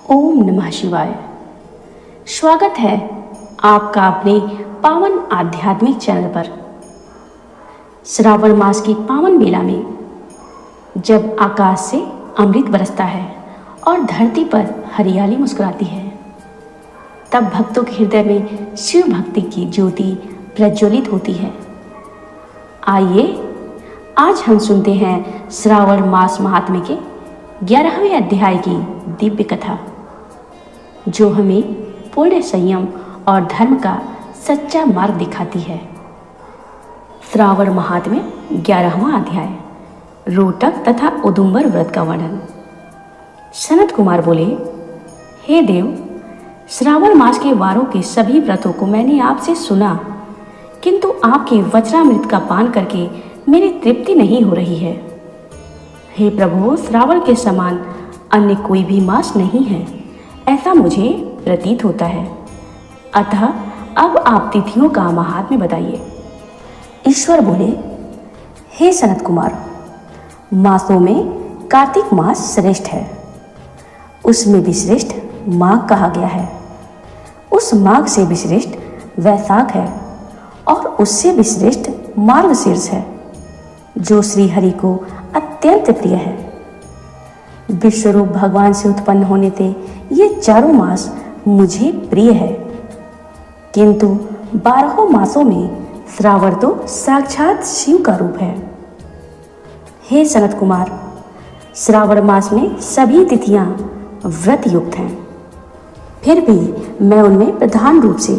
ओम नमः शिवाय। स्वागत है आपका अपने पावन आध्यात्मिक चैनल पर। श्रावण मास की पावन बेला में जब आकाश से अमृत बरसता है और धरती पर हरियाली मुस्कुराती है, तब भक्तों के हृदय में शिव भक्ति की ज्योति प्रज्वलित होती है। आइए आज हम सुनते हैं श्रावण मास महात्म्य के 11वें अध्याय की दिव्य कथा, जो हमें पूर्ण संयम और धर्म का सच्चा मार्ग दिखाती है। श्रावण महात्म्य 11वां अध्याय, रोटक तथा उदुम्बर व्रत का वर्णन। सनत कुमार बोले, हे देव, श्रावण मास के वारों के सभी व्रतों को मैंने आपसे सुना, किंतु आपके वज्रामृत का पान करके मेरी तृप्ति नहीं हो रही है। हे प्रभु, श्रावण के समान अन्य कोई भी मास नहीं है, ऐसा मुझे प्रतीत होता है। अतः अब आप तिथियों का महात्म्य बताइए। ईश्वर बोले, हे सनत कुमार, मासों में कार्तिक मास श्रेष्ठ है। उसमें भी श्रेष्ठ माघ कहा गया है। उस माघ से भी श्रेष्ठ वैशाख है और उससे भी श्रेष्ठ मार्गशीर्ष है, जो श्री हरि को अत्यंत प्रिय है। विश्वरूप भगवान से उत्पन्न होने से ये चारों मास मुझे प्रिय है, किंतु 12 मासों में श्रावण तो साक्षात शिव का रूप है। हे सनत कुमार, श्रावण मास में सभी तिथियां व्रत युक्त हैं, फिर भी मैं उनमें प्रधान रूप से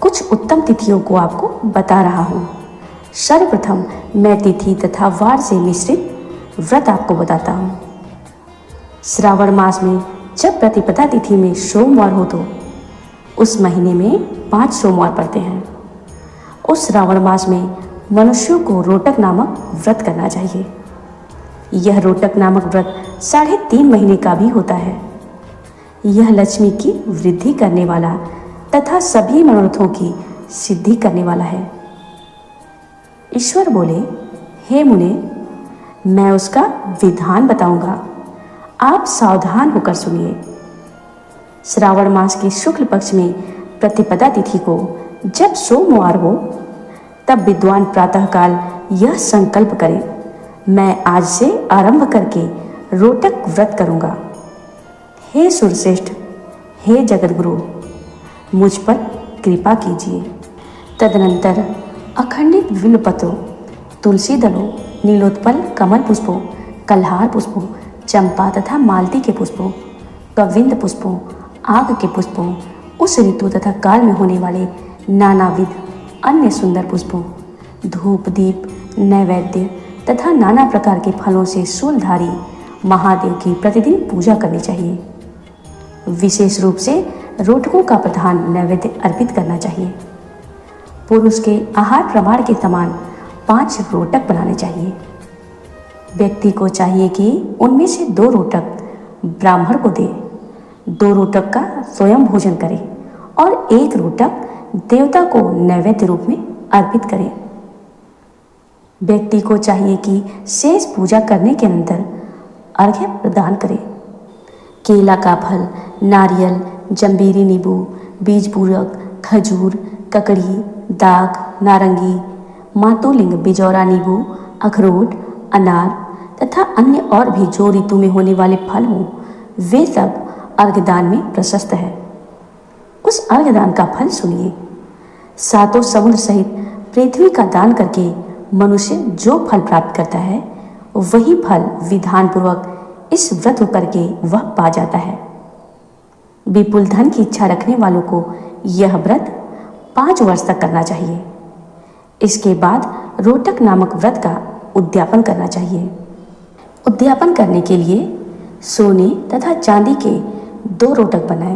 कुछ उत्तम तिथियों को आपको बता रहा हूँ। सर्वप्रथम मैं तिथि तथा वार से मिश्रित व्रत आपको बताता हूँ। श्रावण मास में जब प्रतिपदा तिथि में सोमवार हो तो उस महीने में 5 सोमवार पड़ते हैं। उस श्रावण मास में मनुष्यों को रोटक नामक व्रत करना चाहिए। यह रोटक नामक व्रत 3.5 महीने का भी होता है। यह लक्ष्मी की वृद्धि करने वाला तथा सभी मनोरथों की सिद्धि करने वाला है। ईश्वर बोले, हे मुने, मैं उसका विधान बताऊंगा, आप सावधान होकर सुनिए। श्रावण मास के शुक्ल पक्ष में प्रतिपदा तिथि को जब सोमवार हो, तब विद्वान प्रातःकाल यह संकल्प करें, मैं आज से आरंभ करके रोटक व्रत करूंगा। हे सुरश्रेष्ठ, हे जगतगुरु, मुझ पर कृपा कीजिए। तदनंतर अखंडित बिल्वपत्रों, तुलसी दलों, नीलोत्पल कमल पुष्पों, कल्हार पुष्पों, चंपा तथा मालती के पुष्पों, कविंद पुष्पों, आग के पुष्पों, उस ऋतु तथा काल में होने वाले नानाविध अन्य सुंदर पुष्पों, धूप दीप नैवेद्य तथा नाना प्रकार के फलों से शूलधारी महादेव की प्रतिदिन पूजा करनी चाहिए। विशेष रूप से रोटकों का प्रधान नैवेद्य अर्पित करना चाहिए। पुरुष के आहार प्रमाण के समान 5 रोटक बनाने चाहिए। व्यक्ति को चाहिए कि उनमें से 2 रोटक ब्राह्मण को दे, 2 रोटक का स्वयं भोजन करे और 1 रोटक देवता को नैवेद्य रूप में अर्पित करे। व्यक्ति को चाहिए कि शेष पूजा करने के अनंतर अर्घ्य प्रदान करे। केला का फल, नारियल, जंबीरी नींबू, बीज पूरक, खजूर, ककड़ी, दाख, नारंगी, मातोलिंग, बिजौरा नींबू, अखरोट, अनार तथा अन्य और भी जो ऋतु में होने वाले फल हों, वे सब अर्घदान में प्रशस्त है। उस अर्घदान का फल सुनिए। 7 समुद्र सहित पृथ्वी का दान करके मनुष्य जो फल प्राप्त करता है, वही फल विधान पूर्वक इस व्रत को करके वह पा जाता है। विपुल धन की इच्छा रखने वालों को यह व्रत 5 वर्ष तक करना चाहिए। इसके बाद रोटक नामक व्रत का उद्यापन करना चाहिए। उद्यापन करने के लिए सोने तथा चांदी के 2 रोटक बनाएं।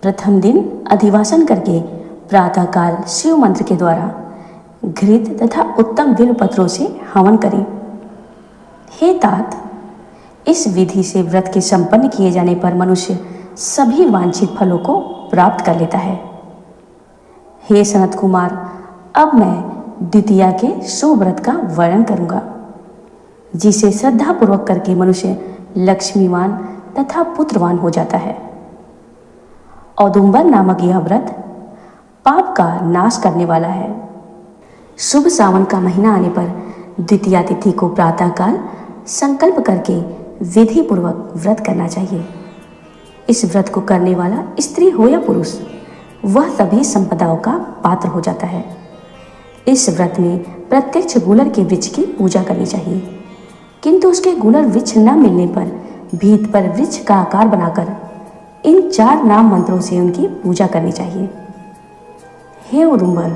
प्रथम दिन अधिवासन करके प्रातःकाल शिव मंत्र के द्वारा घृत तथा उत्तम बिल्व पत्रों से हवन करें। हे तात, इस विधि से व्रत के संपन्न किए जाने पर मनुष्य सभी वांछित फलों को प्राप्त कर लेता है। हे सनत कुमार, अब मैं द्वितीया के शुभ व्रत का वर्णन करूंगा, जिसे श्रद्धापूर्वक करके मनुष्य लक्ष्मीवान तथा पुत्रवान हो जाता है। औदुंबर नामक यह व्रत पाप का नाश करने वाला है। शुभ सावन का महीना आने पर द्वितीया तिथि को प्रातःकाल संकल्प करके विधि पूर्वक व्रत करना चाहिए। इस व्रत को करने वाला स्त्री हो या पुरुष, वह सभी संपदाओं का पात्र हो जाता है। इस व्रत में प्रत्यक्ष गूलर के वृक्ष की पूजा करनी चाहिए, किंतु उसके गूलर वृक्ष न मिलने पर भीत पर वृक्ष का आकार बनाकर इन 4 नाम मंत्रों से उनकी पूजा करनी चाहिए। हे औदुंबर,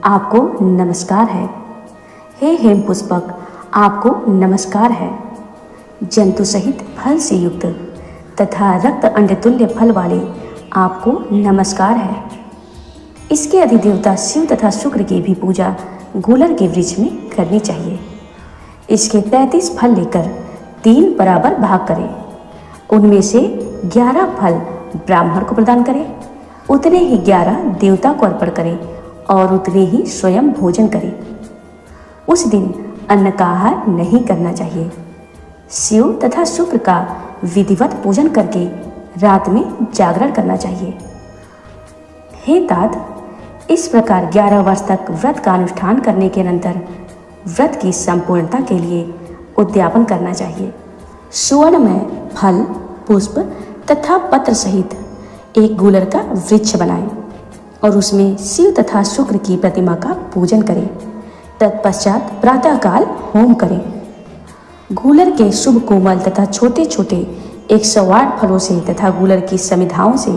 आपको नमस्कार है। हे हेम पुष्पक, आपको नमस्कार है। जंतु सहित फल से युक्त तथा रक्त अंडतुल्य फल वाले आपको नमस्कार है। इसके अधिदेवता शिव तथा शुक्र की भी पूजा गूलर के वृक्ष में करनी चाहिए। इसके 33 फल लेकर 3 बराबर भाग करें। उनमें से 11 फल ब्राह्मण को प्रदान करें, उतने ही 11 देवता को अर्पण करें और उतने ही स्वयं भोजन करें। उस दिन अन्न का आहार नहीं करना चाहिए। शिव तथा शुक्र का विधिवत पूजन करके रात में जागरण करना चाहिए। हे तात, इस प्रकार 11 वर्ष तक व्रत का अनुष्ठान करने के अनंतर व्रत की संपूर्णता के लिए उद्यापन करना चाहिए। सुवर्ण में फल, पुष्प तथा पत्र सहित एक गूलर का वृक्ष बनाएं और उसमें शिव तथा शुक्र की प्रतिमा का पूजन करें। तत्पश्चात प्रातःकाल होम करें। गूलर के शुभ कोमल तथा छोटे छोटे 108 फलों से तथा गूलर की समिधाओं से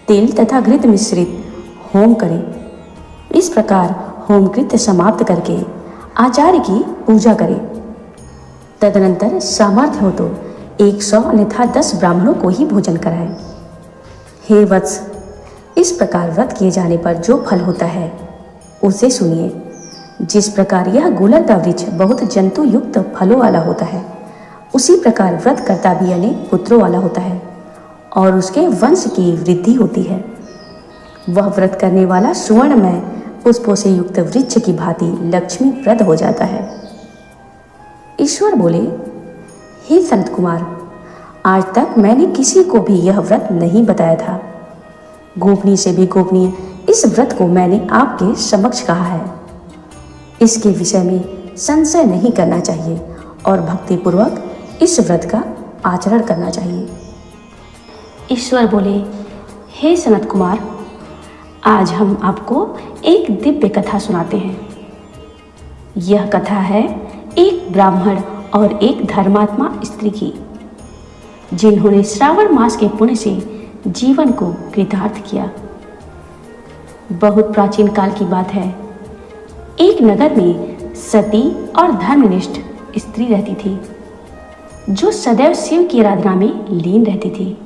तेल तथा घृत मिश्रित होम करें। इस प्रकार होम कृत्य समाप्त करके आचार्य की पूजा करें। तदनंतर सामर्थ्य हो तो 100 अन्यथा 10 ब्राह्मणों को ही भोजन कराएं। हे वत्स, इस प्रकार व्रत किए जाने पर जो फल होता है उसे सुनिए। जिस प्रकार यह गूलर का वृक्ष बहुत जंतु युक्त फलों वाला होता है, उसी प्रकार व्रत करता भी अनेक पुत्रों वाला होता है और उसके वंश की वृद्धि होती है। वह व्रत करने वाला सुवर्णमय पुष्पों से युक्त वृक्ष की भांति लक्ष्मीप्रद हो जाता है। ईश्वर बोले, हे संत कुमार, आज तक मैंने किसी को भी यह व्रत नहीं बताया था। गोपनीय से भी गोपनीय इस व्रत को मैंने आपके समक्ष कहा है। इसके विषय में संशय नहीं करना चाहिए और भक्तिपूर्वक इस व्रत का आचरण करना चाहिए। ईश्वर बोले, हे सनत कुमार, आज हम आपको एक दिव्य कथा सुनाते हैं। यह कथा है एक ब्राह्मण और एक धर्मात्मा स्त्री की, जिन्होंने श्रावण मास के पुण्य से जीवन को कृतार्थ किया। बहुत प्राचीन काल की बात है। एक नगर में सती और धर्मनिष्ठ स्त्री रहती थी, जो सदैव शिव की आराधना में लीन रहती थी।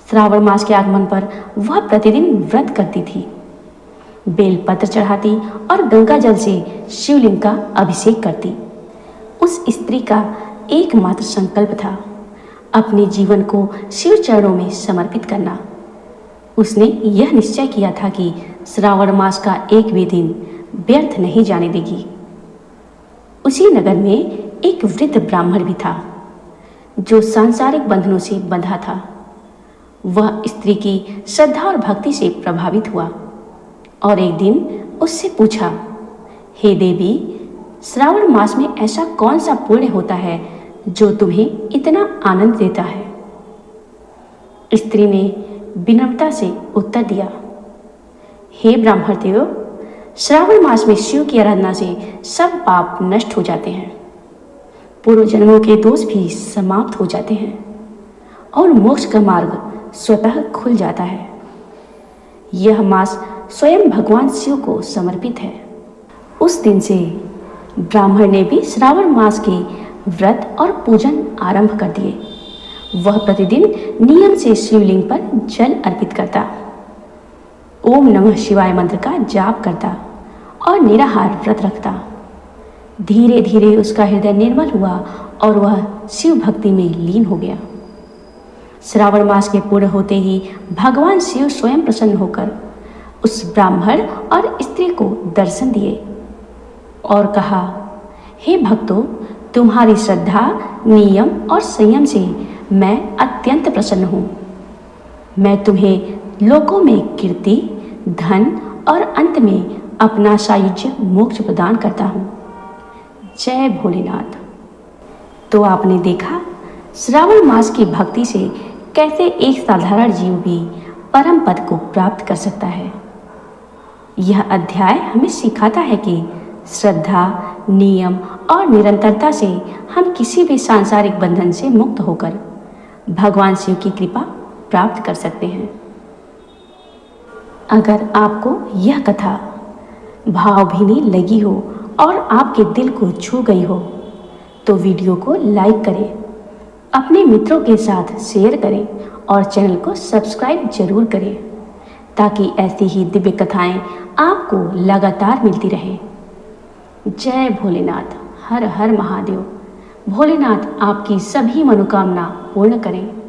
श्रावण मास के आगमन पर वह प्रतिदिन व्रत करती थी, बेलपत्र चढ़ाती और गंगा जल से शिवलिंग का अभिषेक करती। उस स्त्री का एकमात्र संकल्प था अपने जीवन को शिव चरणों में समर्पित करना। उसने यह निश्चय किया था कि श्रावण मास का एक भी दिन व्यर्थ नहीं जाने देगी। उसी नगर में एक वृद्ध ब्राह्मण भी था, जो सांसारिक बंधनों से बंधा था। वह स्त्री की श्रद्धा और भक्ति से प्रभावित हुआ और एक दिन उससे पूछा, हे देवी, श्रावण मास में ऐसा कौन सा पुण्य होता है जो तुम्हें इतना आनंद देता है? स्त्री ने विनम्रता से उत्तर दिया, हे ब्राह्मण देव, श्रावण मास में शिव की आराधना से सब पाप नष्ट हो जाते हैं, पूर्व जन्मों के दोष भी समाप्त हो जाते हैं और मोक्ष का मार्ग स्वतः खुल जाता है। यह मास स्वयं भगवान शिव को समर्पित है। उस दिन से ब्राह्मण ने भी श्रावण मास के व्रत और पूजन आरंभ कर दिए। वह प्रतिदिन नियम से शिवलिंग पर जल अर्पित करता, ओम नमः शिवाय मंत्र का जाप करता और निराहार व्रत रखता। धीरे धीरे उसका हृदय निर्मल हुआ और वह शिव भक्ति में लीन हो गया। श्रावण मास के पूर्ण होते ही भगवान शिव स्वयं प्रसन्न होकर उस ब्राह्मण और स्त्री को दर्शन दिए और कहा, हे भक्तों, तुम्हारी श्रद्धा, नियम और संयम से मैं अत्यंत प्रसन्न हूँ। मैं तुम्हें लोकों में कीर्ति, धन और अंत में अपना सायुज्य मोक्ष प्रदान करता हूँ। जय भोलेनाथ। तो आपने देखा श्रावण मास की भक्ति से कैसे एक साधारण जीव भी परम पद को प्राप्त कर सकता है। यह अध्याय हमें सिखाता है कि श्रद्धा, नियम और निरंतरता से हम किसी भी सांसारिक बंधन से मुक्त होकर भगवान शिव की कृपा प्राप्त कर सकते हैं। अगर आपको यह कथा भावभीनी लगी हो और आपके दिल को छू गई हो तो वीडियो को लाइक करें, अपने मित्रों के साथ शेयर करें और चैनल को सब्सक्राइब जरूर करें ताकि ऐसी ही दिव्य कथाएं आपको लगातार मिलती रहें। जय भोलेनाथ। हर हर महादेव। भोलेनाथ आपकी सभी मनोकामना पूर्ण करें।